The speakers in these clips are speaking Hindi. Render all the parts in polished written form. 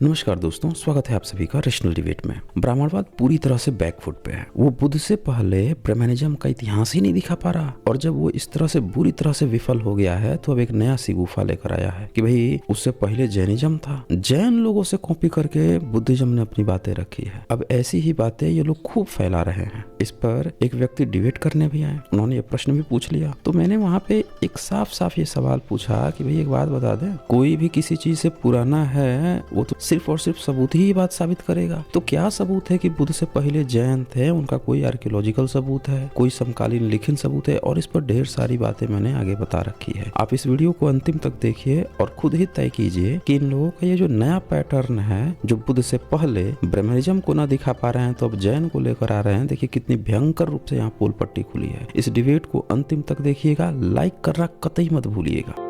नमस्कार दोस्तों, स्वागत है आप सभी का रैशनल डिबेट में। ब्राह्मणवाद पूरी तरह से बैकफुट पे है। वो बुद्ध से पहले ब्राह्मणिज्म का इतिहास ही नहीं दिखा पा रहा, और जब वो इस तरह से बुरी तरह से विफल हो गया है तो अब एक नया सिगुफा लेकर आया है कि भाई उससे पहले जैनिज्म था, जैन लोगों से कॉपी करके बुद्धिज्म ने अपनी बातें रखी है। अब ऐसी ही बातें ये लोग खूब फैला रहे हैं। इस पर एक व्यक्ति डिबेट करने भी आए, उन्होंने ये प्रश्न भी पूछ लिया। तो मैंने वहाँ पे एक साफ साफ ये सवाल पूछा कि भाई एक बात बता दें, कोई भी किसी चीज से पुराना है वो तो सिर्फ और सिर्फ सबूत ही बात साबित करेगा। तो क्या सबूत है कि बुद्ध से पहले जैन थे, उनका कोई आर्कियोलॉजिकल सबूत है, कोई समकालीन लिखित सबूत है? और इस पर ढेर सारी बातें मैंने आगे बता रखी है। आप इस वीडियो को अंतिम तक देखिए और खुद ही तय कीजिए कि इन लोगों का ये जो नया पैटर्न है, जो बुद्ध से पहले ब्रह्मनिज्म को ना दिखा पा रहे हैं तो अब जैन को लेकर आ रहे हैं, देखिए कितनी भयंकर रूप से यहाँ पोल पट्टी खुली है। इस डिबेट को अंतिम तक देखिएगा, लाइक करना कतई मत भूलिएगा।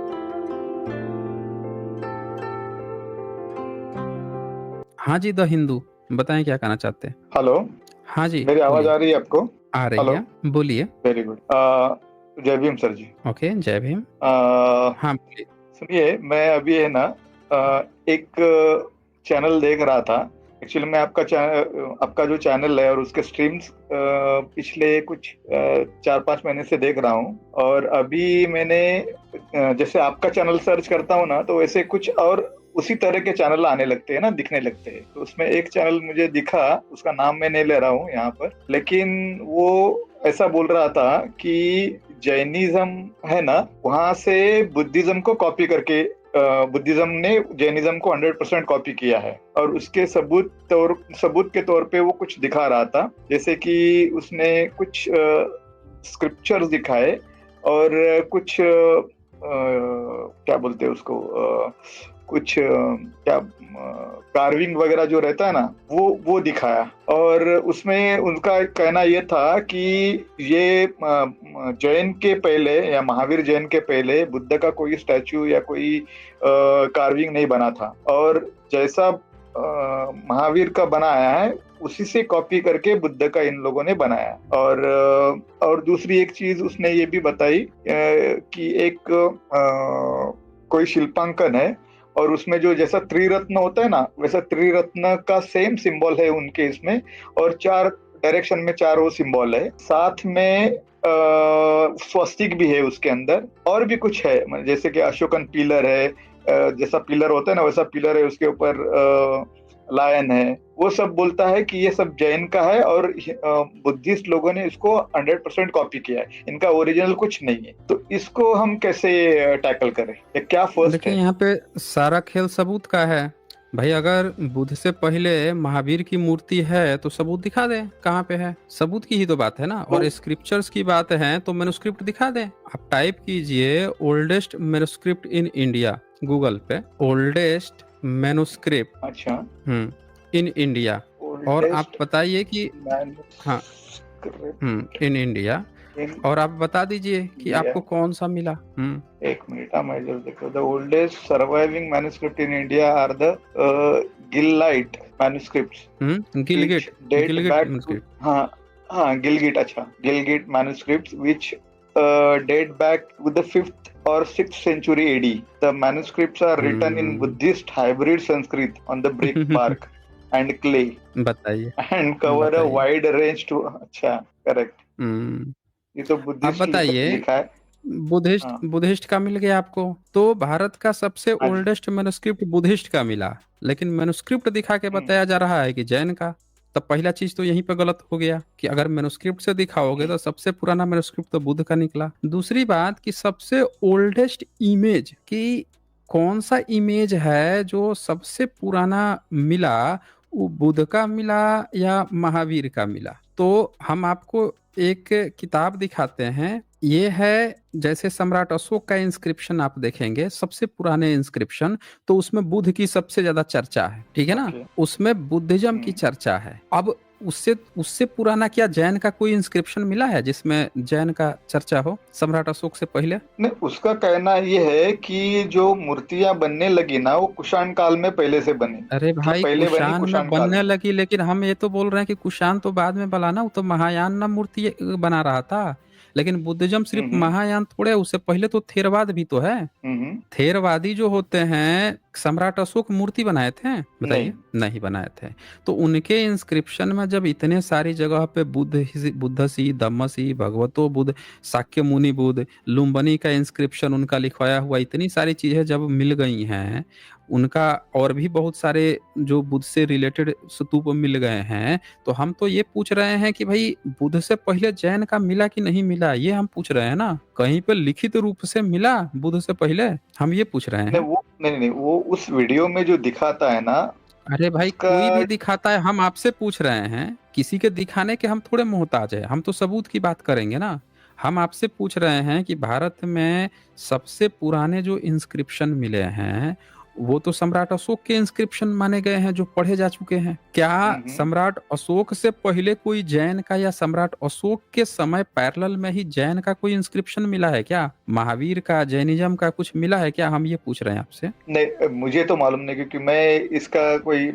हाँ जी, द हिंदू, बताएं क्या कहना चाहते हैं। हेलो, हाँ जी, मेरी आवाज आ रही है आपको? आ रही हेलो, है, बोलिए। Very good. जय भीम सर जी। ओके, जय भीम। हाँ बोलिए। सुनिए, मैं अभी है ना एक चैनल देख रहा था। एक्चुअली मैं आपका जो चैनल है और उसके स्ट्रीम्स पिछले कुछ 4-5 महीने से देख रहा हूँ। और अभी मैंने जैसे आपका चैनल सर्च करता हूँ ना, तो वैसे कुछ और उसी तरह के चैनल आने लगते हैं ना, दिखने लगते हैं। तो उसमें एक चैनल मुझे दिखा, उसका नाम मैं नहीं ले रहा हूँ यहाँ पर, लेकिन वो ऐसा बोल रहा था कि जैनिज्म है ना, वहां से बुद्धिज्म को कॉपी करके बुद्धिज्म ने जैनिज्म को 100% कॉपी किया है। और उसके सबूत के तौर पे वो कुछ दिखा रहा था, जैसे कि उसने कुछ स्क्रिप्चर्स दिखाए और कुछ क्या बोलते हैं उसको, कुछ क्या कार्विंग वगैरह जो रहता है ना, वो दिखाया। और उसमें उनका कहना ये था कि ये जैन के पहले या महावीर जैन के पहले बुद्ध का कोई स्टैचू या कोई कार्विंग नहीं बना था, और जैसा महावीर का बनाया है उसी से कॉपी करके बुद्ध का इन लोगों ने बनाया। और दूसरी एक चीज उसने ये भी बताई कि एक कोई शिल्पांकन है और उसमें जो जैसा त्रिरत्न होता है ना, वैसा त्रिरत्न का सेम सिंबल है उनके इसमें, और 4 डायरेक्शन में 4 वो सिंबल है। साथ में स्वस्तिक भी है उसके अंदर, और भी कुछ है, जैसे कि अशोकन पिलर है, जैसा पिलर होता है ना वैसा पिलर है, उसके ऊपर लायन है। वो सब बोलता है कि ये सब जैन का है और बुद्धिस्ट लोगों ने इसको 100% कॉपी किया है, इनका ओरिजिनल कुछ नहीं है। तो इसको हम कैसे टैकल करें? ये क्या फर्स्ट देखिए, है? यहाँ पे सारा खेल सबूत का है भाई। अगर बुद्ध से पहले महावीर की मूर्ति है तो सबूत दिखा दे, कहाँ पे है, सबूत की ही तो बात है ना। और स्क्रिप्चर्स की बात है तो मैन्युस्क्रिप्ट दिखा दे। आप टाइप कीजिए oldest manuscript in India Google पे, ओल्डेस्ट मैन्युस्क्रिप्ट अच्छा, इन इंडिया, और आप बताइए कि हाँ इन इंडिया, और आप बता दीजिए कि आपको कौन सा मिला। एक मिनट, मैं जरूर देखो। The oldest surviving manuscript in India are the Gilgit manuscripts, Gilgit manuscript. हाँ गिलगिट, अच्छा, Gilgit manuscripts which date back with the 5th or 6th century AD. The manuscripts are written in Buddhist hybrid Sanskrit on the brick bark and clay. बताइए and cover a wide range to, अच्छा, करेक्ट। ये तो बुद्धिस्ट लिखा है। बुद्धिस्ट का मिल गया आपको। तो भारत का सबसे ओल्डेस्ट मैन्युस्क्रिप्ट बुद्धिस्ट का मिला, लेकिन मैन्युस्क्रिप्ट दिखा के बताया जा रहा है कि जैन का। तब पहला चीज तो यहीं पे गलत हो गया कि अगर मैन्युस्क्रिप्ट से दिखाओगे तो सबसे पुराना मैन्युस्क्रिप्ट तो बुद्ध का निकला। दूसरी बात कि सबसे ओल्डेस्ट इमेज कि कौन सा इमेज है जो सबसे पुराना मिला, वो बुद्ध का मिला या महावीर का मिला। तो हम आपको एक किताब दिखाते हैं, ये है जैसे सम्राट अशोक का इंस्क्रिप्शन आप देखेंगे, सबसे पुराने इंस्क्रिप्शन, तो उसमें बुद्ध की सबसे ज्यादा चर्चा है, ठीक है ना। उसमें बुद्धिज्म की चर्चा है। अब उससे पुराना क्या जैन का कोई इंस्क्रिप्शन मिला है जिसमें जैन का चर्चा हो सम्राट अशोक से पहले? नहीं, उसका कहना ये है कि जो मूर्तियां बनने लगी ना, वो कुषाण काल में पहले से बनी। अरे भाई, पहले कुषाण में बनने लगी, लेकिन हम ये तो बोल रहे हैं कि कुषाण तो बाद में बना ना, वो तो महायान ना मूर्ति बना रहा था। लेकिन बुद्धिज्म सिर्फ हम्म महायान थोड़े है, उससे पहले तो थेरवाद भी तो है। हम्म। थेरवादी जो होते हैं, सम्राट अशोक मूर्ति बनाए थे, नहीं। बताइए, नहीं बनाए थे। तो उनके इंस्क्रिप्शन में जब इतने सारी जगह पे बुद्धसी, धम्मसी, भगवतो बुद्ध, शाक्य मुनि बुद्ध, लुम्बिनी का इंस्क्रिप्शन उनका लिखवाया हुआ, इतनी सारी चीजें जब मिल गई हैं उनका, और भी बहुत सारे जो बुद्ध से रिलेटेड स्तूप मिल गए हैं, तो हम तो ये पूछ रहे हैं कि भाई बुद्ध से पहले जैन का मिला कि नहीं मिला, ये हम पूछ रहे हैं ना। कहीं पे लिखित रूप से मिला बुद्ध से पहले, हम ये पूछ रहे नहीं हैं। वो नहीं नहीं वो उस वीडियो में जो दिखाता है ना अरे भाई उसका। कोई भी दिखाता है, हम आपसे पूछ रहे हैं, किसी के दिखाने के हम थोड़े मोहताज है, हम तो सबूत की बात करेंगे ना। हम आपसे पूछ रहे हैं कि भारत में सबसे पुराने जो इंस्क्रिप्शन मिले हैं वो तो सम्राट अशोक के इंस्क्रिप्शन माने गए हैं, जो पढ़े जा चुके हैं। क्या हम्म। सम्राट अशोक से पहले कोई जैन का, या सम्राट अशोक के समय पैरेलल में ही जैन का कोई इंस्क्रिप्शन मिला है क्या? महावीर का, जैनिज्म का कुछ मिला है क्या? हम ये पूछ रहे हैं आपसे। नहीं मुझे तो मालूम नहीं, क्योंकि मैं इसका कोई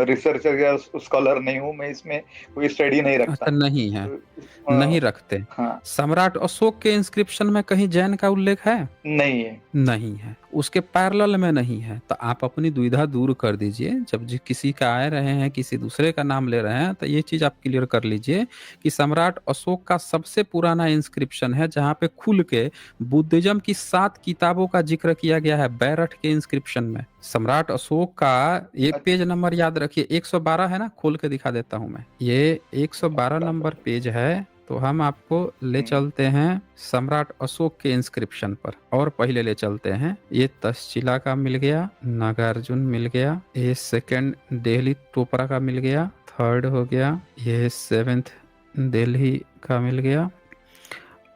रिसर्चर या स्कॉलर नहीं हूँ, मैं इसमें कोई स्टडी नहीं रखता। अच्छा, नहीं है, तो नहीं रखते। हाँ। सम्राट अशोक के इंस्क्रिप्शन में कहीं जैन का उल्लेख है? नहीं है। नहीं है, उसके पैरेलल में नहीं है। तो आप अपनी दुविधा दूर कर दीजिए, जब जी किसी का आ रहे हैं, किसी दूसरे का नाम ले रहे हैं, तो ये चीज आप क्लियर कर लीजिए कि सम्राट अशोक का सबसे पुराना इंस्क्रिप्शन है जहां पे खुल के बुद्धिज्म की 7 किताबों का जिक्र किया गया है बैरठ के इंस्क्रिप्शन में। सम्राट अशोक का ये पेज नंबर याद रखिए, 112 है ना, खोल के दिखा देता हूं मैं, ये 112 नंबर पेज है। तो हम आपको ले चलते हैं सम्राट अशोक के इंस्क्रिप्शन पर, और पहले ले चलते हैं, ये तक्षशिला का मिल गया, नागार्जुन मिल गया, ये सेकंड दिल्ली टोपरा का मिल गया, थर्ड हो गया, ये 7th दिल्ली का मिल गया।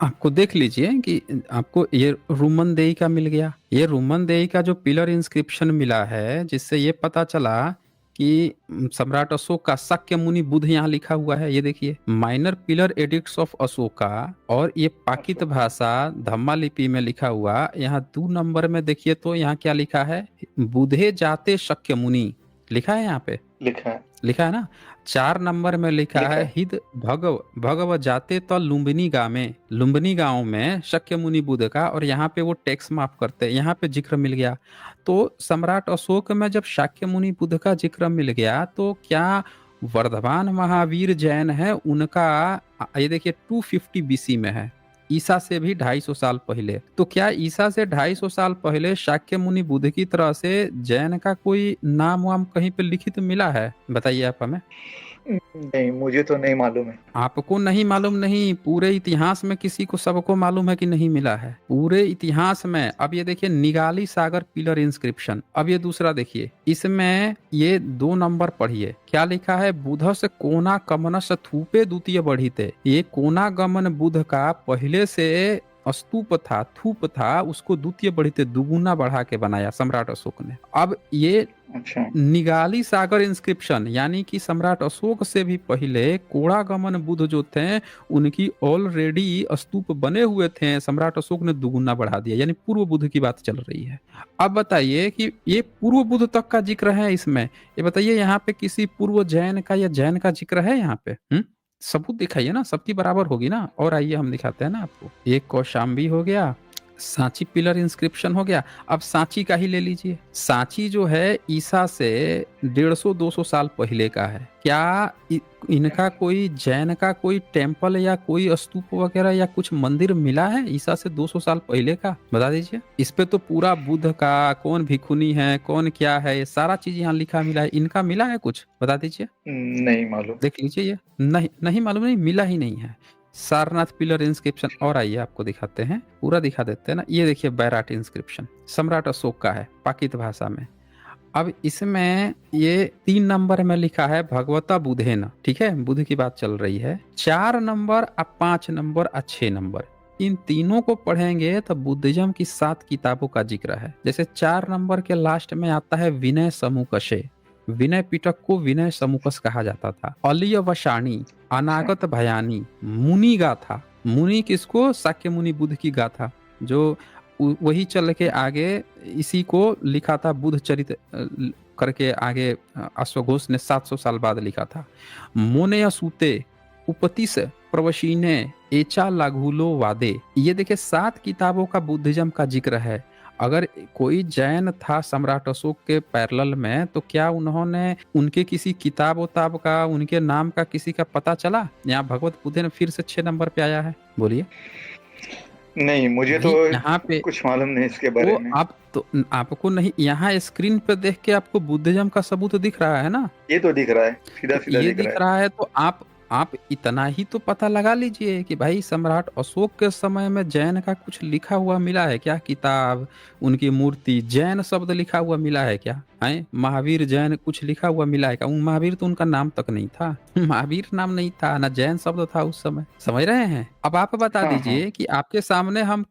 आपको देख लीजिए कि आपको ये रूमन देई का मिल गया। ये रूमन देई का जो पिलर इंस्क्रिप्शन मिला है, जिससे ये पता चला कि सम्राट अशोक का शाक्य मुनि बुद्ध यहाँ लिखा हुआ है। ये देखिए, minor pillar addicts of Ashoka, और ये पाकित भाषा धम्मा लिपि में लिखा हुआ। यहाँ 2 नंबर में देखिए तो यहाँ क्या लिखा है, बुधे जाते शक्य मुनि लिखा है, यहाँ पे लिखा है ना। 4 नंबर में लिखा है हिद भगव जाते तो लुम्बिनी गांव में शक्य मुनि बुद्ध का, और यहाँ पे वो टैक्स माफ करते हैं, यहाँ पे जिक्र मिल गया। तो सम्राट अशोक में जब शाक्य मुनि बुद्ध का जिक्र मिल गया, तो क्या वर्धमान महावीर जैन है उनका, ये देखिए 250 बीसी में है, ईसा से भी 250 साल पहले। तो क्या ईसा से 250 साल पहले शाक्य मुनि बुद्ध की तरह से जैन का कोई नाम वाम कहीं पे लिखित मिला है? बताइए आप हमें। नहीं मुझे तो नहीं मालूम है। आपको नहीं मालूम? नहीं, पूरे इतिहास में किसी को, सबको मालूम है कि नहीं मिला है, पूरे इतिहास में। अब ये देखिए निगाली सागर पिलर इंस्क्रिप्शन, अब ये दूसरा देखिए, इसमें ये 2 नंबर पढ़िए, क्या लिखा है, बुध से कोना कमनस थूपे द्वितीय बढ़ी थे। ये कोना गमन बुध का पहले से स्तूप था, थूप था, उसको द्वितीय बढ़ी थे दुगुना बढ़ा के बनाया सम्राट अशोक ने। अब ये अच्छा। निगाली सागर इंस्क्रिप्शन, यानी कि सम्राट अशोक से भी पहले कोड़ागमन बुद्ध जो थे उनकी ऑलरेडी स्तूप बने हुए थे, सम्राट अशोक ने दुगुना बढ़ा दिया, यानी पूर्व बुद्ध की बात चल रही है। अब बताइए कि ये पूर्व बुद्ध तक का जिक्र है इसमें, ये बताइए यहाँ पे किसी पूर्व जैन का या जैन का जिक्र है यहाँ पे? सबूत दिखाइए ना, सबकी बराबर होगी ना। और आइए हम दिखाते हैं ना आपको, एक कौशाम्बी हो गया, सांची पिलर इंस्क्रिप्शन हो गया। अब सांची का ही ले लीजिए, सांची जो है ईसा से 150-200 साल पहले का है। क्या इनका कोई जैन का कोई टेम्पल या कोई स्तूप वगैरह या कुछ मंदिर मिला है ईसा से 200 साल पहले का? बता दीजिए। इस पे तो पूरा बुद्ध का, कौन भिखुनी है, कौन क्या है, ये सारा चीज यहाँ लिखा मिला है। इनका मिला है कुछ? बता दीजिए। नहीं मालूम। देख लीजिए, ये नहीं मालूम, नहीं मिला ही नहीं है। सारनाथ पिलर इंस्क्रिप्शन, और आइए आपको दिखाते हैं, पूरा दिखा देते हैं ना। ये देखिए बैराट इंस्क्रिप्शन, सम्राट अशोक का है, पाकित भाषा में। अब इसमें ये 3 नंबर में लिखा है भगवता बुधेन, ठीक है, बुद्ध की बात चल रही है। 4 नंबर और 5 नंबर और 6 नंबर, इन तीनों को पढ़ेंगे तो बुद्धिज्म की 7 किताबों का जिक्र है। जैसे 4 नंबर के लास्ट में आता है विनय समूकशे, विनय पिटक को विनय समुकस कहा जाता था। अलिय वशाणी, अनागत भयानी, मुनि गाथा। मुनि किसको? शाक्य मुनि बुद्ध की गाथा, जो वही चल के आगे इसी को लिखा था, बुद्ध चरित करके आगे अश्वघोष ने 700 साल बाद लिखा था। मोने सूते उपतिस प्रवशीने, एचा लागुलो वादे, ये देखिए 7 किताबों का बुद्धिज्म का जिक्र है। अगर कोई जैन था सम्राट अशोक के पैरेलल में, तो क्या उन्होंने उनके किसी किताब उताब का, उनके नाम का किसी का पता चला? यहाँ भगवत बुद्ध फिर से 6 नंबर पे आया है, बोलिए। नहीं, मुझे तो भाई यहाँ पे कुछ मालूम नहीं इसके वो बारे में। आप तो आपको नहीं, यहाँ स्क्रीन पे देख के आपको बुद्धिज्म का सबूत दिख रहा है ना? ये तो दिख रहा है, सीधा तो सीधा ये दिख रहा दिख है। रहा है तो आप इतना ही तो पता लगा लीजिए कि भाई सम्राट अशोक के समय में जैन का कुछ लिखा हुआ मिला है क्या? किताब, उनकी मूर्ति, जैन शब्द लिखा हुआ मिला है क्या? हैं? महावीर जैन कुछ लिखा हुआ मिला है क्या? महावीर तो उनका नाम तक नहीं था। महावीर नाम नहीं था, ना जैन शब्द था उस समय। समझ रहे हैं? अब आप बता हाँ हाँ। दीजिए कि आपके सामने हम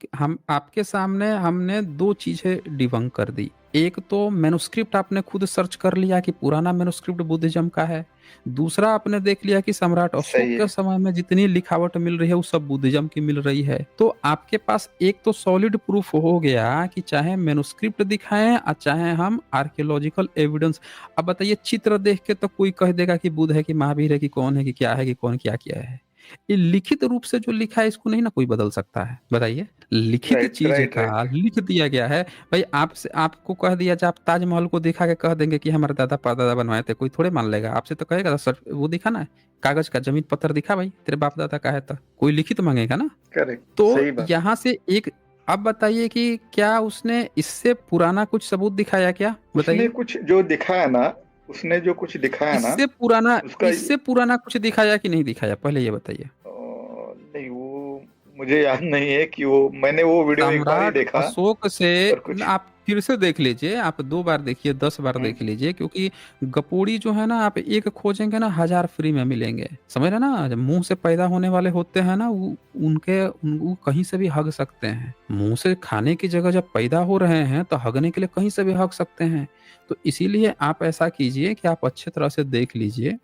आपके सामने हमने 2 चीजें डिबंक कर दी। एक तो मैन्युस्क्रिप्ट आपने खुद सर्च कर लिया कि पुराना मैन्युस्क्रिप्ट बुद्धिज्म का है। दूसरा आपने देख लिया कि सम्राट अशोक सही के है। समय में जितनी लिखावट मिल रही है वो सब बुद्धिज्म की मिल रही है। तो आपके पास एक तो सॉलिड प्रूफ हो गया कि चाहे मैन्युस्क्रिप्ट दिखाएं और चाहे हम आर्कियोलॉजिकल एविडेंस। अब बताइए, चित्र देख के तो कोई कह देगा कि बुद्ध है कि महावीर है कि कौन है कि क्या है कि कौन क्या किया है। ये लिखित रूप से जो लिखा है इसको नहीं ना कोई बदल सकता है, बताइए। लिखित राइट चीज राइट का राइट। लिख दिया गया है। भाई आपसे आपको कह दिया जाए, आप ताजमहल को दिखा के कह देंगे कि हमारे दादा परदादा बनवाए थे, कोई थोड़े मान लेगा। आपसे तो कहेगा सर वो दिखा ना, कागज का जमीन पत्थर दिखा भाई, तेरे बाप दादा का है तो कोई लिखित मांगेगा ना। करेक्ट, तो सही बात। यहाँ से एक, अब बताइए कि क्या उसने इससे पुराना कुछ सबूत दिखाया क्या? उसने बताइए। कुछ जो दिखाया ना, उसने जो कुछ दिखाया ना, इससे पुराना उसका इससे पुराना कुछ दिखाया कि नहीं दिखाया, पहले ये बताइए। नहीं, वो मुझे याद नहीं है कि वो, मैंने वो वीडियो एक बार ही सम्राट देखा अशोक से और कुछ। आप फिर से देख लीजिए, आप 2 बार देखिए, 10 बार हम्म, देख लीजिए, क्योंकि गपोड़ी जो है ना, आप एक खोजेंगे ना 1000 फ्री में मिलेंगे। समझ रहे ना? जब मुंह से पैदा होने वाले होते हैं ना, वो कहीं से भी हग सकते हैं। मुंह से खाने की जगह जब पैदा हो रहे हैं तो हगने के लिए कहीं से भी हग सकते हैं। तो इसीलिए आप ऐसा कीजिए कि आप अच्छे तरह से देख लीजिए,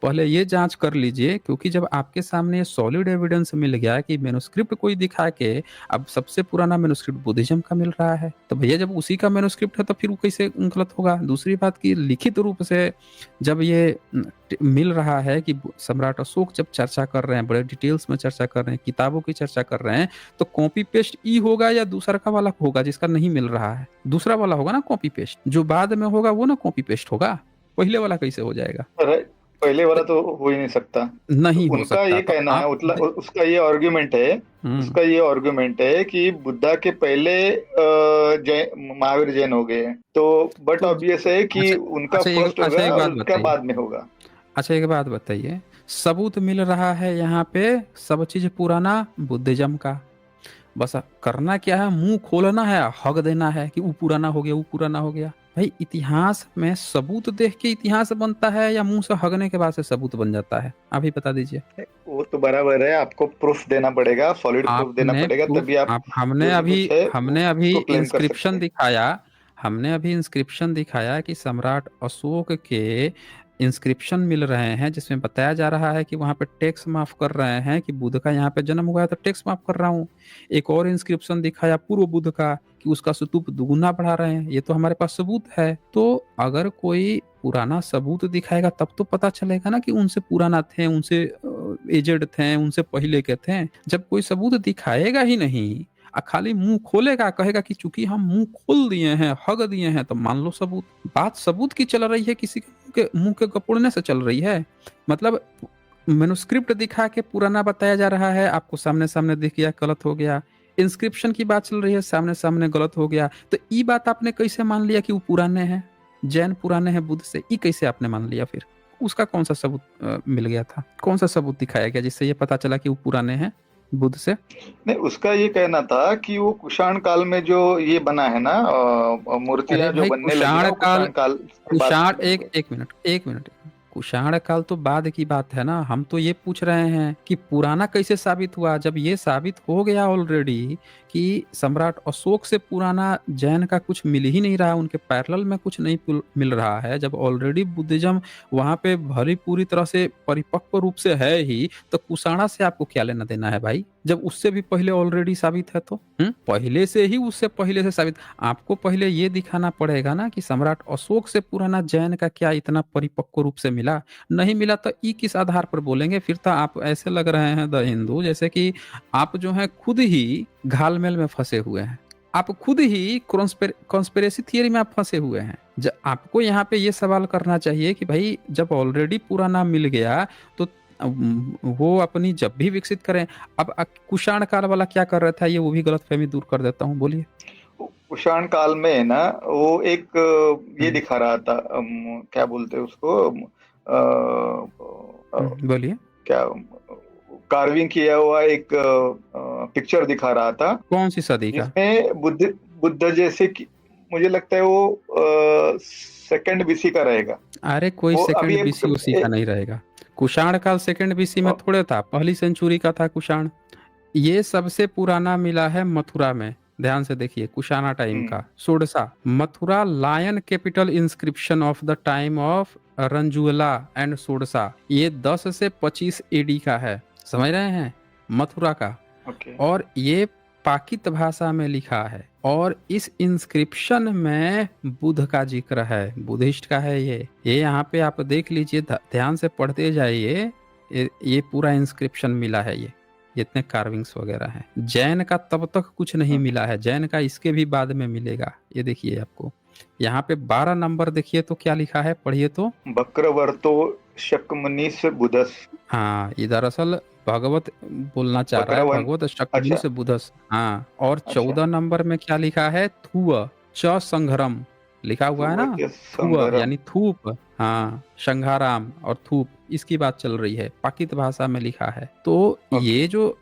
पहले ये जांच कर लीजिए, क्योंकि जब आपके सामने सॉलिड एविडेंस मिल गया कि मैन्युस्क्रिप्ट कोई दिखा के, अब सबसे पुराना मैन्युस्क्रिप्ट बुद्धिज्म का मिल रहा है, तो भैया जब उसी का मैन्युस्क्रिप्ट है तो फिर वो कैसे गलत होगा? दूसरी बात की लिखित रूप से जब ये मिल रहा है कि सम्राट अशोक जब चर्चा कर रहे हैं, बड़े डिटेल्स में चर्चा कर रहे हैं, किताबों की चर्चा कर रहे हैं, तो कॉपी पेस्ट ई होगा या दूसरा का वाला होगा जिसका नहीं मिल रहा है? दूसरा वाला होगा ना कॉपी पेस्ट, जो बाद में होगा वो ना कॉपी पेस्ट होगा। पहले वाला कैसे हो जाएगा? अरे, पहले वाला तो तो हो ही नहीं सकता। तो नहीं हो उनका सकता। ये तो कहना है, आप उसका ये आर्ग्यूमेंट है। हम्म उसका ये आर्ग्यूमेंट है कि बुद्धा के पहले जैन, महावीर जैन हो गए हैं। तो बट तो ऑब्वियस है कि अच्छा उनका फर्स्ट अच्छा होगा एक और बात उसका बताइए। बाद में होगा। अच्छा एक बात बताइए, सबूत मिल रहा है यहाँ पे, सब चीज पुराना बुद्धिज्म का। बस करना क्या है, मुंह खोलना है, हक देना है कि वो पुराना हो गया, वो पुराना हो गया। भाई इतिहास में सबूत देख के इतिहास बनता है या मुंह से हगने के बाद से सबूत बन जाता है? आप ही बता दीजिए। वो तो बराबर है, आपको प्रूफ देना पड़ेगा, सॉलिड प्रूफ देना आपने पड़ेगा, प्रूफ तभी आप आप जो भी कुछ है हमने अभी उसको क्लेम कर सकते इंस्क्रिप्शन हैं। दिखाया। हमने अभी इंस्क्रिप्शन दिखाया कि सम्राट अशोक के इंस्क्रिप्शन मिल रहे हैं, जिसमें बताया जा रहा है कि वहां पे टैक्स माफ कर रहे हैं, कि बुद्ध का यहाँ पे जन्म हुआ है तो टैक्स माफ कर रहा हूँ। एक और इंस्क्रिप्शन दिखाया पूर्व बुद्ध का, कि उसका स्तूप दुगुना बढ़ा रहे हैं। ये तो हमारे पास सबूत है। तो अगर कोई पुराना सबूत दिखाएगा तब तो पता चलेगा ना कि उनसे पुराना थे, उनसे एजेड थे, उनसे पहले के थे। जब कोई सबूत दिखाएगा ही नहीं, खाली मुंह खोलेगा, कहेगा कि चूंकि हम मुंह खोल दिए हैं, हग दिए हैं, तो मान लो सबूत। बात सबूत की चल रही है, किसी के मुंह के गपोड़ने से चल रही है। मतलब मैन्युस्क्रिप्ट दिखा के पुराना बताया जा रहा है, आपको सामने सामने दिख गया, गलत हो गया। इंस्क्रिप्शन की बात चल रही है, सामने सामने गलत हो गया। तो ये बात आपने कैसे मान लिया कि वो पुराने हैं, जैन पुराने हैं बुद्ध से? ये कैसे आपने मान लिया? फिर उसका कौन सा सबूत मिल गया था? कौन सा सबूत दिखाया गया जिससे ये पता चला कि वो पुराने हैं बुद्ध से? नहीं, उसका ये कहना था कि वो कुषाण काल में जो ये बना है ना, अरे मूर्तियां जो भाई बनने लगी ना, वो कुषाण काल के बाद कुषाण की बनी हुई। एक मिनट, कुषाण काल तो बाद की बात है ना। हम तो ये पूछ रहे हैं कि पुराना कैसे साबित हुआ, जब ये साबित हो गया ऑलरेडी कि सम्राट अशोक से पुराना जैन का कुछ मिल ही नहीं रहा, उनके पैरेलल में कुछ नहीं मिल रहा है। जब ऑलरेडी बुद्धिज्म वहां पे भरी पूरी तरह से परिपक्व रूप से है ही, तो कुषाणा से आपको क्या लेना देना है भाई? जब उससे भी पहले ऑलरेडी साबित है तो पहले से ही, उससे पहले से साबित। आपको पहले ये दिखाना पड़ेगा ना कि सम्राट अशोक से पुराना जैन का क्या इतना परिपक्व रूप से मिला। नहीं मिला तो ई किस आधार पर बोलेंगे? फिर तो आप ऐसे लग रहे हैं द हिंदू जैसे कि आप जो है खुद ही घालमेल में फंसे हुए हैं, आप खुद ही कॉन्स्पिरेसी थियरी में आप फंसे हुए हैं। आपको यहाँ पे ये सवाल करना चाहिए कि भाई जब ऑलरेडी पुराना मिल गया तो वो अपनी जब भी विकसित करें। अब कुषाण काल वाला क्या कर रहा था, ये वो भी गलतफहमी दूर कर देता हूँ, बोलिए। कुषाण काल में है ना, वो एक ये दिखा रहा था, क्या बोलते हैं उसको, बोलिए। क्या कार्विंग किया हुआ एक पिक्चर दिखा रहा था। कौन सी सदी का? जिसमें बुद्ध जैसे कि मुझे लगता है वो सेकंड बीसी का रहेगा। अरे कोई सेकंड बीसी उसी का नहीं रहेगा। कुषाण काल सेकंड बीसी में थोड़े था, पहली सेंचुरी का था कुषाण। ये सबसे पुराना मिला है मथुरा में, ध्यान से देखिए, कुषाणा टाइम का Shodasa Mathura lion capital inscription of the time of Ranjula and Shodasa. ये 10 से 25 एडी का है, समझ रहे हैं, मथुरा का। और ये पाकित भाषा में लिखा है, और इस इंस्क्रिप्शन में बुद्ध का जिक्र है, बुद्धिस्ट का है ये यहाँ पे आप देख लीजिए, ध्यान से पढ़ते जाइए। ये पूरा इंस्क्रिप्शन मिला है, ये जितने कार्विंग्स वगैरह हैं। जैन का तब तक कुछ नहीं मिला है, जैन का इसके भी बाद में मिलेगा। ये देखिए आपको यहाँ पे 12 नंबर देखिए तो क्या लिखा है, पढ़िए तो। वक्रवर्तो शक्मनीस बुधस। हाँ, ये दरअसल भगवत बोलना चाह रहा है, भगवत शक्मनीस बुधस। हाँ, और 14 नंबर में क्या लिखा है, थुव च संघरम लिखा हुआ है ना, थुव यानी थूप। हाँ, संघाराम और थूप, इसकी बात चल रही है, पाकित भाषा में लिखा है। तो ये जो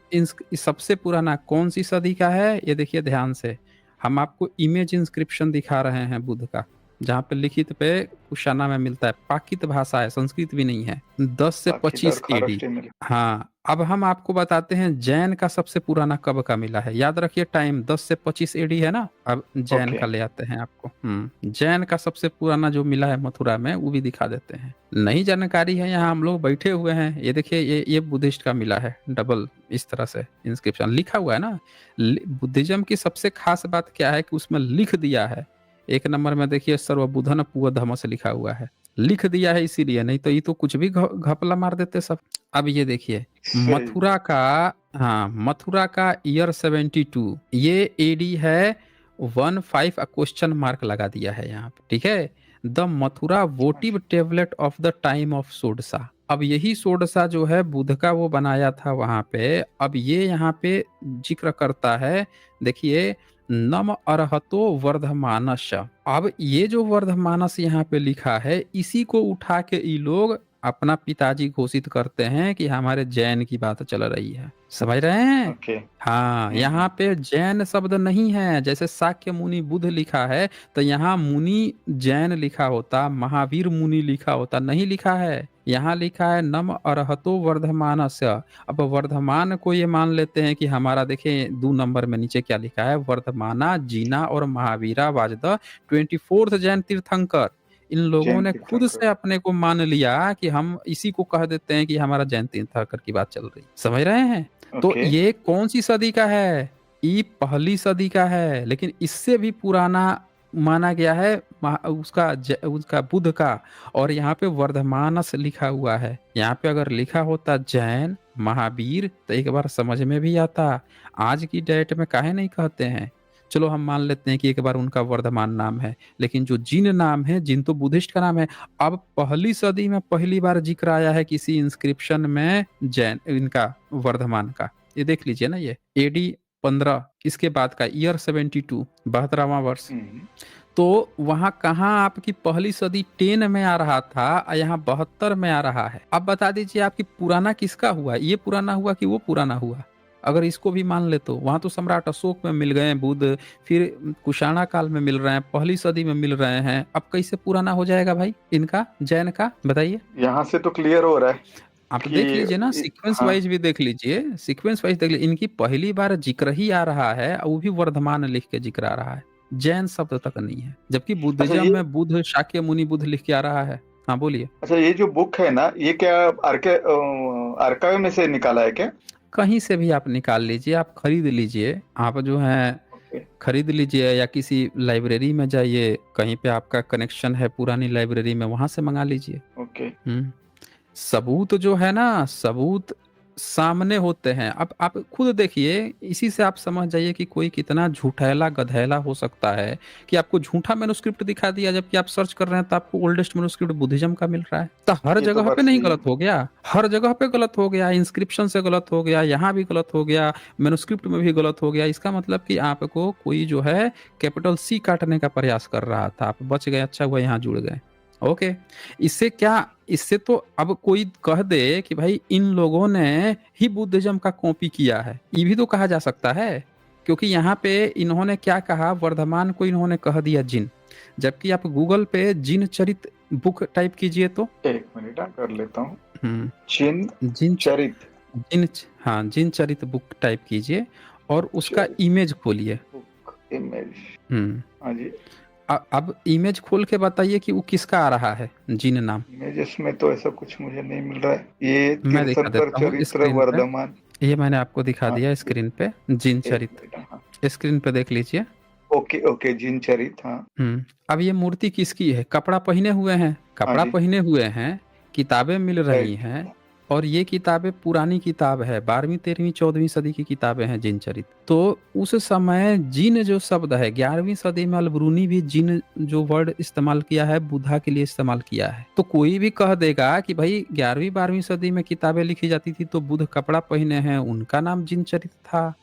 सबसे पुराना कौन सी सदी का है, ये देखिए ध्यान से। हम आपको इमेज इंस्क्रिप्शन दिखा रहे हैं बुद्ध का, जहाँ पे लिखित पे कुषाणा में मिलता है, पाकित भाषा है, संस्कृत भी नहीं है, 10 से 25 एडी। हाँ, अब हम आपको बताते हैं जैन का सबसे पुराना कब का मिला है। याद रखिए टाइम 10 से 25 एडी है ना। अब जैन का ले आते हैं आपको। जैन का सबसे पुराना जो मिला है मथुरा में, वो भी दिखा देते हैं। नई जानकारी है, यहाँ हम लोग बैठे हुए हैं। ये देखिए, ये बुद्धिस्ट का मिला है, डबल इस तरह से इंस्क्रिप्शन लिखा हुआ है ना। बुद्धिज्म की सबसे खास बात क्या है कि उसमें लिख दिया है। 1 नंबर में देखिए, सर्वबुधन पूव धमस लिखा हुआ है, लिख दिया है इसीलिए, नहीं तो ये तो कुछ भी घपला मार देते सब। अब ये देखिए मथुरा का, हाँ, मथुरा का ईयर 72, ये एडी है 15 क्वेश्चन मार्क लगा दिया है यहाँ पे, ठीक है। The Mathura votive tablet of the time of Shodasa. अब यही षोडशा जो है बुद्ध का वो बनाया था वहां पे। अब ये यहाँ पे जिक्र करता है, देखिए, नम अर्हतो वर्धमानस। अब ये जो वर्धमानस यहाँ पे लिखा है, इसी को उठा के ये लोग अपना पिताजी घोषित करते हैं कि हमारे जैन की बात चल रही है, समझ रहे हैं। हाँ, यहाँ पे जैन शब्द नहीं है, जैसे शाक्य मुनि बुद्ध लिखा है तो यहाँ मुनि जैन लिखा होता, महावीर मुनि लिखा होता, नहीं लिखा है। यहाँ लिखा है नम अर्हतो वर्धमानस्य। अब वर्धमान को ये मान लेते हैं कि हमारा, देखिए 2 नंबर में नीचे क्या लिखा है, वर्धमाना जीना और Mahavira was the 24th Jain तीर्थंकर। इन लोगों ने खुद से अपने को मान लिया कि हम इसी को कह देते हैं कि हमारा जैन तीर्थंकर की बात चल रही, समझ रहे हैं। तो ये कौन सी सदी का है, ये पहली सदी का है, लेकिन इससे भी पुराना माना गया है उसका बुद्ध का। और यहाँ पे वर्धमानस लिखा हुआ है, यहाँ पे अगर लिखा होता जैन महावीर तो एक बार समझ में भी आता। आज की डेट में काहे नहीं कहते हैं। चलो हम मान लेते हैं कि एक बार उनका वर्धमान नाम है, लेकिन जो जिन नाम है, जिन तो बुद्धिस्ट का नाम है। अब पहली सदी में पहली बार जिक्र आया है किसी इंस्क्रिप्शन में जैन इनका वर्धमान का। ये देख लीजिए ना, ये एडी 15 इसके बाद का ईयर 72, 72वां वर्ष। तो वहां कहाँ आपकी पहली सदी 10 में आ रहा था, यहाँ 72 में आ रहा है। अब बता दीजिए आपकी पुराना किसका हुआ, ये पुराना हुआ कि वो पुराना हुआ। अगर इसको भी मान ले तो वहां तो सम्राट अशोक में मिल गए बुद्ध, फिर कुषाणा काल में मिल रहे हैं, पहली सदी में मिल रहे हैं। अब कैसे पुराना हो जाएगा भाई इनका, जैन का, बताइए। यहाँ से तो क्लियर हो रहा है, आप देख लीजिए ना, सीक्वेंस वाइज भी देख लीजिए, सीक्वेंस वाइज देख लीजिए। इनकी पहली बार जिक्र ही आ रहा है, वो भी वर्धमान लिख के जिक्र आ रहा है, जैन शब्द तक नहीं है। जबकि बुद्धिज्म में बुद्ध, शाक्य मुनि बुद्ध लिख के आ रहा है। हाँ बोलिए। अच्छा, ये जो बुक है ना, ये क्या आर्काइव में से निकाला है क्या? कहीं से भी आप निकाल लीजिए, आप खरीद लीजिए, आप जो है ओके खरीद लीजिए या किसी लाइब्रेरी में जाइए, कहीं पे आपका कनेक्शन है पुरानी लाइब्रेरी में, वहां से मंगा लीजिए। ओके। हम्म। सबूत जो है ना, सबूत सामने होते हैं। अब आप खुद देखिए, इसी से आप समझ जाइए कि कोई कितना झूठैला गधैला हो सकता है कि आपको झूठा मैन्युस्क्रिप्ट दिखा दिया, जबकि आप सर्च कर रहे हैं तो आपको ओल्डेस्ट मैन्युस्क्रिप्ट बुद्धिज्म का मिल रहा है। तो हर ये तो जगह बात पे नहीं सही है। गलत हो गया, हर जगह पे गलत हो गया, इंस्क्रिप्शन से गलत हो गया, यहाँ भी गलत हो गया, मैन्युस्क्रिप्ट में भी गलत हो गया। इसका मतलब कि आपको कोई जो है कैपिटल सी काटने का प्रयास कर रहा था, आप बच गए, अच्छा हुआ यहाँ जुड़ गए। ओके। इससे क्या, इससे तो अब कोई कह दे कि भाई इन लोगों ने ही बुद्धिज्म का कॉपी किया है, ये भी तो कहा जा सकता है। क्योंकि यहाँ पे इन्होंने क्या कहा, वर्धमान को इन्होंने कह दिया जिन, जबकि आप गूगल पे जिन चरित बुक टाइप कीजिए तो एक मिनट कर लेता हूँ। हम्म, चिन जिन च, चरित जिन हाँ, जिन चरित बुक टाइप कीजिए और उसका चरित इमेज खोलिए। Book image. हम्म। हाँ जी। अब इमेज खोल के बताइए कि वो किसका आ रहा है, जिन नाम। इमेजेस में तो ऐसा कुछ मुझे नहीं मिल रहा है। ये मैं दिखा तीर्थंकर देता हूँ चरित्र स्क्रीन पे, वर्धमान। ये मैंने आपको दिखा हाँ दिया जी, स्क्रीन पे, जिन एक चरित। मिनट। हाँ स्क्रीन पे देख लीजिए। ओके ओके, जिन चरित। हाँ अब ये मूर्ति किसकी है, कपड़ा पहने हुए हैं, हाँ कपड़ा जी। पहने हुए हैं, किताबें मिल रही राइट। हैं। और ये किताबें पुरानी किताब है, 12वीं 13वीं 14वीं सदी की किताबें हैं जिन चरित। तो उस समय जिन जो शब्द है, 11वीं सदी में अलब्रूनी भी जिन जो वर्ड इस्तेमाल किया है, बुद्धा के लिए इस्तेमाल किया है। तो कोई भी कह देगा कि भाई 11वीं 12वीं सदी में किताबें लिखी जाती थी तो बुद्ध कपड़ा पहने हैं, उनका नाम जिन चरित था।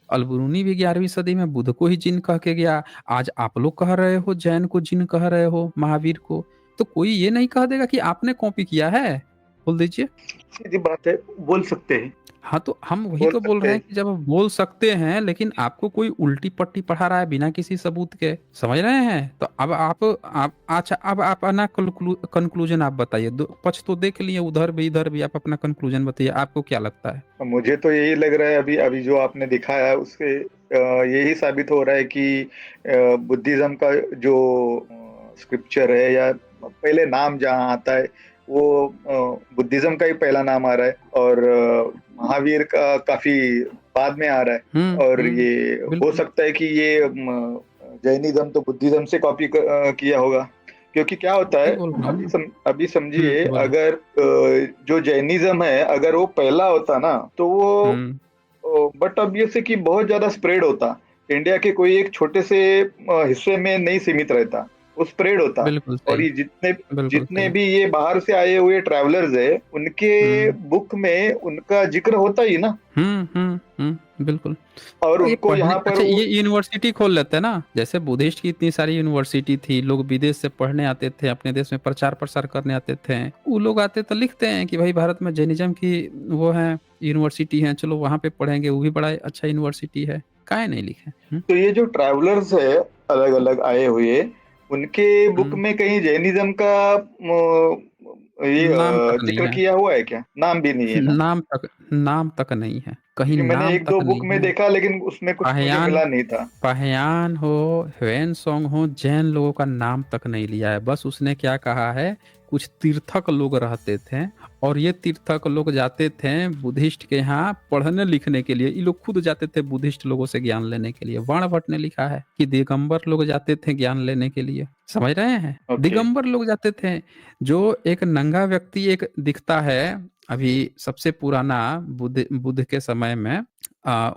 अलबरूनी भी 11वीं सदी में बुद्ध को ही जिन कह के गया। आज आप लोग कह रहे हो जैन को जिन कह रहे हो, महावीर को। तो कोई ये नहीं कह देगा कि आपने कॉपी किया है। बोल दीजिए। सीधी बात है, बोल सकते हैं। हाँ, तो हम वही बोल तो बोल सकते रहे हैं हैं। कि जब आप बोल सकते हैं, लेकिन आपको कोई उल्टी पट्टी पढ़ा रहा है बिना किसी सबूत के, समझ रहे हैं। तो अब आप अच्छा, अब आप अपना कंक्लूजन आप बताइए। पक्ष तो देख लिए, उधर भी इधर भी, आप अपना कंक्लूजन बताइए, आपको क्या लगता है। मुझे तो यही लग रहा है, अभी अभी जो आपने दिखाया उससे यही साबित हो रहा है कि बुद्धिज्म का जो स्क्रिप्चर है, या पहले नाम जहाँ आता है वो बुद्धिज्म का ही पहला नाम आ रहा है, और महावीर का काफी बाद में आ रहा है। और ये हो बिल्कुल सकता है कि ये जैनिज्म तो बुद्धिज्म से कॉपी किया होगा। क्योंकि क्या होता वही है, बोल रहा अभी हूँ। अभी समझिए, बोलिए। अगर जो जैनिज्म है अगर वो पहला होता ना तो हम्म। वो, बट अब ये से कि बहुत ज्यादा स्प्रेड होता, इंडिया के कोई एक छोटे से हिस्से में नहीं सीमित रहता, वो स्प्रेड होता। बिल्कुल और सही। ये जितने बिल्कुल जितने सही। भी ये बाहर से आए हुए ट्रैवलर्स है, उनके हम्म बुक में उनका जिक्र होता ही ना, बिल्कुल। और तो ये उनको पढ़ने, यहाँ पर अच्छा वो। ये यूनिवर्सिटी खोल लेते हैं ना, जैसे बुद्धिस्ट की इतनी सारी यूनिवर्सिटी थी, लोग विदेश से पढ़ने आते थे, अपने देश में प्रचार प्रसार करने आते थे, वो लोग आते तो लिखते हैं कि भाई भारत में जैनिज्म की वो है यूनिवर्सिटी है, चलो वहां पे पढ़ेंगे, वो भी बड़ा अच्छा यूनिवर्सिटी है, काहे नहीं लिखे। तो ये जो ट्रैवलर्स है अलग अलग आए हुए, उनके बुक हम्म, में कहीं जैनिज्म का ये नाम तक नहीं जिक्र है। किया हुआ है क्या? नाम भी नहीं है ना? नाम तक नहीं है, कहीं क्योंकि मैंने नाम एक दो तक बुक नहीं में है। देखा, लेकिन उसमें कुछ मुझे पाहियान मिला नहीं था। पाहियान हो, ह्वेन सॉन्ग हो, जैन लोगों का नाम तक नहीं लिया है। बस उसने क्या कहा है, कुछ तीर्थक लोग रहते थे और ये तीर्थक लोग जाते थे बुद्धिस्ट के यहाँ पढ़ने लिखने के लिए। ये लोग खुद जाते थे बुद्धिस्ट लोगों से ज्ञान लेने के लिए। वर्ण भट्ट ने लिखा है कि दिगंबर लोग जाते थे ज्ञान लेने के लिए, समझ रहे हैं। ओके। दिगंबर लोग जाते थे। जो एक नंगा व्यक्ति एक दिखता है, अभी सबसे पुराना बुद्ध के समय में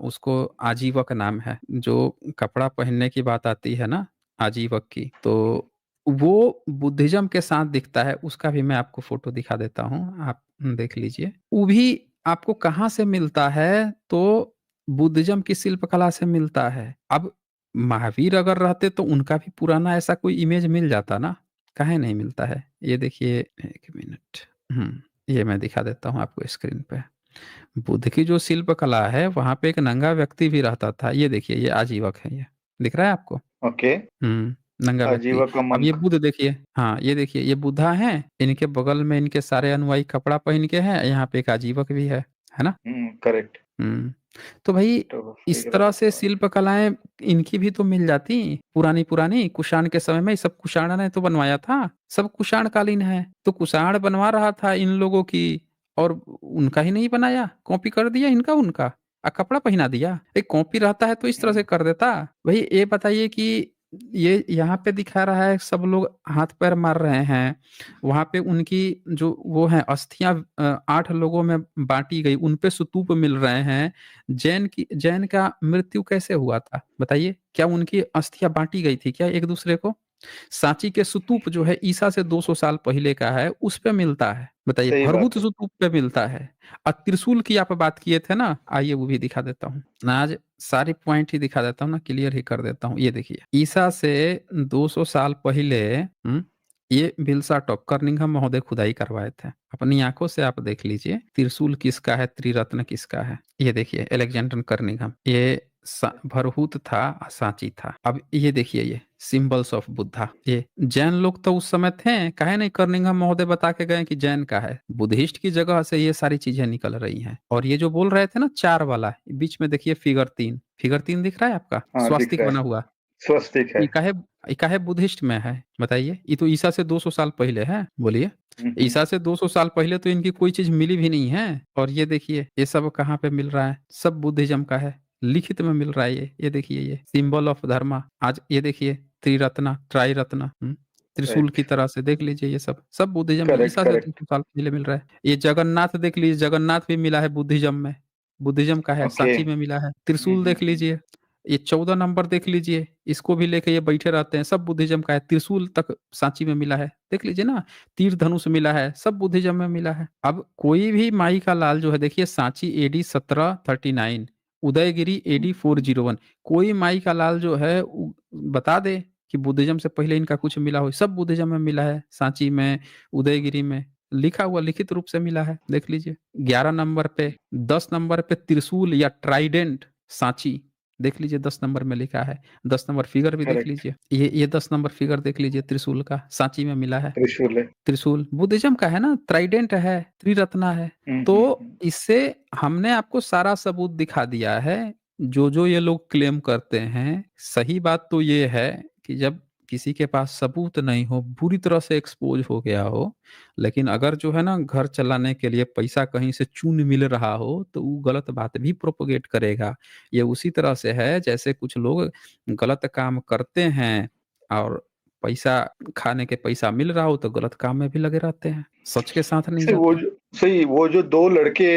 उसको आजीवक नाम है। जो कपड़ा पहनने की बात आती है ना, आजीवक की, तो वो बुद्धिज्म के साथ दिखता है। उसका भी मैं आपको फोटो दिखा देता हूँ, आप देख लीजिए। वो भी आपको कहाँ से मिलता है, तो बुद्धिज्म की शिल्पकला से मिलता है। अब महावीर अगर रहते तो उनका भी पुराना ऐसा कोई इमेज मिल जाता ना, काहे नहीं मिलता है। ये देखिए, एक मिनट। ये मैं दिखा देता हूँ आपको स्क्रीन पे। बुद्ध की जो शिल्प कला है, वहां पे एक नंगा व्यक्ति भी रहता था। ये देखिए, ये आजीवक है, ये दिख रहा है आपको। ओके। नंगा व्यक्ति। आजीवक अब ये मंक। बुद्ध देखिए, हाँ ये देखिए, ये बुद्धा है, इनके बगल में इनके सारे अनुयायी कपड़ा पहन के हैं, यहाँ पे एक आजीवक भी है ना। करेक्ट। हम्म। तो भाई इस तरह से फिगर। शिल्प कलाएं इनकी भी तो मिल जाती पुरानी पुरानी। कुषाण के समय में ये सब कुषाण ने तो बनवाया था, सब कुषाण कालीन है। तो कुषाण बनवा रहा था इन लोगों की, और उनका ही नहीं बनाया, कॉपी कर दिया इनका उनका, कपड़ा पहना दिया। एक कॉपी रहता है तो इस तरह से कर देता। भाई ये बताइए कि ये यहाँ पे दिखा रहा है सब लोग हाथ पैर मार रहे हैं, वहां पे उनकी जो वो है अस्थियां 8 लोगों में बांटी गई, उन पे स्तूप मिल रहे हैं। जैन का मृत्यु कैसे हुआ था बताइए? क्या उनकी अस्थियां बांटी गई थी क्या एक दूसरे को? सांची के स्तूप जो है ईसा से 200 साल पहले का है, उस पे मिलता है, बताइए, सही बात भरभूत है। स्तूप पे मिलता है। और त्रिशूल की आप बात किए थे ना, आइए वो भी दिखा देता हूँ ना, आज सारी पॉइंट ही दिखा देता हूँ ना, क्लियर ही कर देता हूँ। ये देखिए, ईसा से 200 साल पहले ये बिल्सा टॉप कर्निंघम महोदय खुदाई करवाए थे। अपनी आंखों से आप देख लीजिए त्रिशूल किसका है, त्रिरत्न किसका है। ये देखिए एलेक्जेंडर कर्निंघम, ये भरहूत था, सांची था। अब ये देखिए, ये सिंबल्स ऑफ बुद्धा, ये जैन लोग तो उस समय थे, काहे नहीं कर्निंघम महोदय बता के गए कि जैन का है। बुद्धिस्ट की जगह से ये सारी चीजें निकल रही हैं। और ये जो बोल रहे थे ना 4 वाला, बीच में देखिए फिगर 3 दिख रहा है आपका, हाँ दिख स्वास्तिक रहा बना है, हुआ। स्वस्तिक है। ये काहे बुद्धिस्ट में है बताइए? ये तो ईसा से 200 साल पहले है, बोलिए। हम्म। ईसा से 200 साल पहले तो इनकी कोई चीज मिली भी नहीं है। और ये देखिए, ये सब कहाँ पे मिल रहा है? सब बुद्धिज्म का है, लिखित में मिल रहा है। ये देखिए, ये सिंबल ऑफ धर्मा। आज ये देखिए, त्रिरत्ना, ट्राइरत्ना, त्रिशूल की राइट। तरह से देख लीजिए, ये सब सब बुद्धिज्म में करेक्ट ईसा से करेक्ट। 200 साल पहले मिल रहा है। ये जगन्नाथ देख लीजिए, जगन्नाथ भी मिला है बुद्धिज्म में, बुद्धिज्म का है, ओके। सांची में मिला है। त्रिशूल देख लीजिए, ये 14 नंबर देख लीजिए, इसको भी लेके ये बैठे रहते हैं, सब बुद्धिज्म का है। त्रिशूल तक सांची में मिला है, देख लीजिए ना, तीर धनुष मिला है, सब बुद्धिज्म में मिला है। अब कोई भी माई का लाल जो है, देखिए सांची AD 1739, उदयगिरी AD 401, कोई माई का लाल जो है बता दे कि बुद्धिज्म से पहले इनका कुछ मिला हो। सब बुद्धिज्म में मिला है, सांची में, उदयगिरी में लिखा हुआ, लिखित रूप से मिला है, देख लीजिए। 11 नंबर पे, 10 नंबर पे त्रिशूल या ट्राइडेंट सांची, देख लीजिए 10 नंबर में लिखा है। 10 नंबर फिगर भी देख करेक्ट। लीजिए, ये 10 नंबर फिगर देख लीजिए, त्रिशूल का सांची में मिला है। त्रिशूल है। त्रिशूल बुद्धिज्म का है ना, ट्राइडेंट है, त्रिरत्ना है। तो इससे हमने आपको सारा सबूत दिखा दिया है। जो ये लोग क्लेम करते हैं, सही बात तो ये है कि जब किसी के पास सबूत नहीं हो, बुरी तरह से एक्सपोज हो गया हो, लेकिन अगर जो है ना घर चलाने के लिए पैसा कहीं से चून मिल रहा हो, तो वो गलत बात भी प्रोपोगेट करेगा। ये उसी तरह से है जैसे कुछ लोग गलत काम करते हैं और पैसा खाने के पैसा मिल रहा हो तो गलत काम में भी लगे रहते हैं, सच के साथ नहीं जाते। सही, वो जो 2 लड़के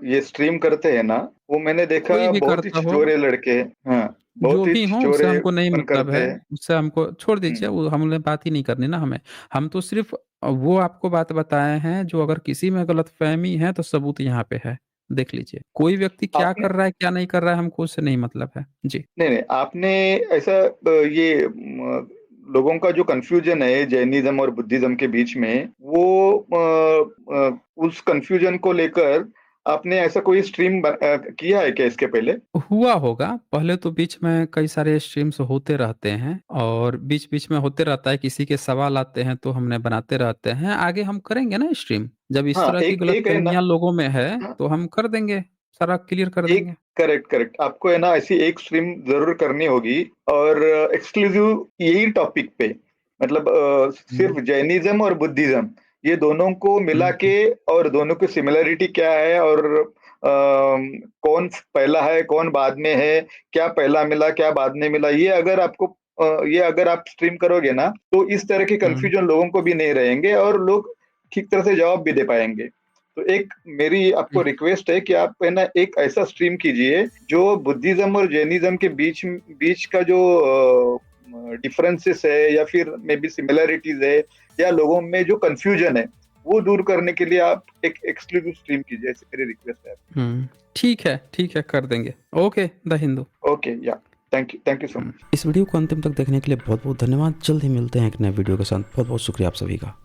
ये स्ट्रीम करते हैं ना, वो मैंने कोई देखा, भी बहुत ही करता हो, छिछोरे लड़के हैं। हाँ, जो बहुत ही भी हो, उससे हमको नहीं छिछोरेपन मतलब करते है, हैं। उससे हमको छोड़ दीजिए, हम्म। वो हमने बात ही नहीं करनी ना हमें। हम तो सिर्फ वो आपको बात बताए हैं, जो अगर किसी में गलतफहमी है तो सबूत यहाँ पे है, देख लीजिए। कोई व्यक्ति क्या आपने कर रहा है क्या नहीं कर रहा है, हमको उससे नहीं मतलब है जी। नहीं नहीं, आपने ऐसा ये लोगों का जो कंफ्यूजन है जैनिज्म और बुद्धिज्म के बीच में, वो उस कंफ्यूजन को लेकर आपने ऐसा कोई स्ट्रीम किया है क्या इसके पहले? हुआ होगा पहले तो, बीच में कई सारे स्ट्रीम्स होते रहते हैं, और बीच बीच में होते रहता है, किसी के सवाल आते हैं तो हमने बनाते रहते हैं। आगे हम करेंगे ना स्ट्रीम, जब इस हाँ, तरह की एक एक है ना। गलतफहमियां लोगों में है हाँ, तो हम कर देंगे, सारा क्लियर कर एक देंगे। करेक्ट करेक्ट, आपको है ना ऐसी एक स्ट्रीम जरूर करनी होगी, और एक्सक्लूसिव यही टॉपिक पे, मतलब हम्म, सिर्फ जैनिज्म और बुद्धिज्म, ये दोनों को मिला हम्म, के, और दोनों की सिमिलरिटी क्या है, और कौन पहला है कौन बाद में है, क्या पहला मिला क्या बाद में मिला, ये अगर आप स्ट्रीम करोगे ना, तो इस तरह के हम्म, कंफ्यूजन लोगों को भी नहीं रहेंगे, और लोग ठीक तरह से जवाब भी दे पाएंगे। तो एक मेरी आपको ठीक। रिक्वेस्ट है कि आप है ना एक ऐसा स्ट्रीम कीजिए जो बुद्धिज्म और जैनिज्म के बीच बीच का जो डिफरेंसेस है, या फिर मे बी सिमिलरिटीज है, या लोगों में जो कंफ्यूजन है, वो दूर करने के लिए आप एक एक्सक्लूसिव स्ट्रीम कीजिए, ऐसी मेरी रिक्वेस्ट है। ठीक है, कर देंगे। Okay, the Hindu. ओके, या थैंक यू सो मच। इस वीडियो को अंतिम तक देखने के लिए बहुत बहुत धन्यवाद। जल्द ही मिलते हैं एक नए वीडियो के साथ। बहुत बहुत शुक्रिया आप सभी का।